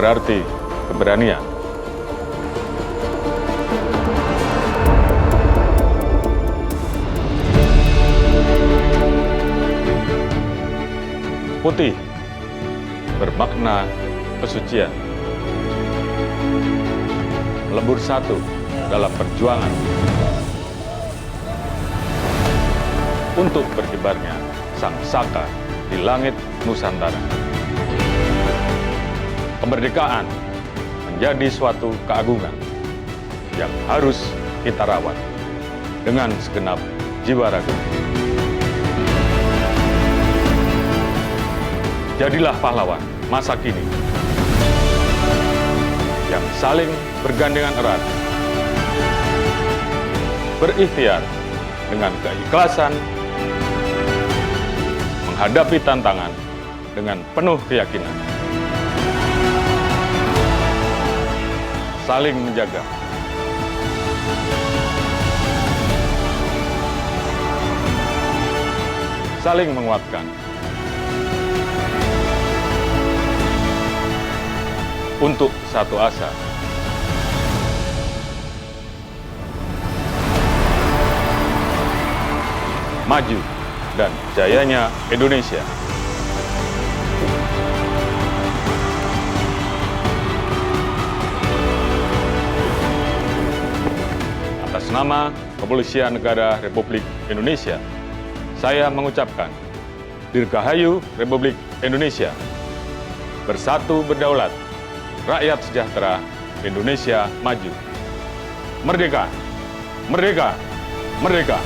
berarti keberanian. Putih bermakna kesucian. Melebur satu dalam perjuangan untuk berkibarnya sang saka di langit Nusantara. Kemerdekaan menjadi suatu keagungan yang harus kita rawat dengan segenap jiwa raga. Jadilah pahlawan masa kini yang saling bergandengan erat, berikhtiar dengan keikhlasan, menghadapi tantangan dengan penuh keyakinan, saling menjaga, saling menguatkan, untuk satu asa. Maju dan jayanya Indonesia. Atas nama Kepolisian Negara Republik Indonesia, saya mengucapkan Dirgahayu Republik Indonesia. Bersatu berdaulat, rakyat sejahtera, Indonesia maju. Merdeka! Merdeka! Merdeka!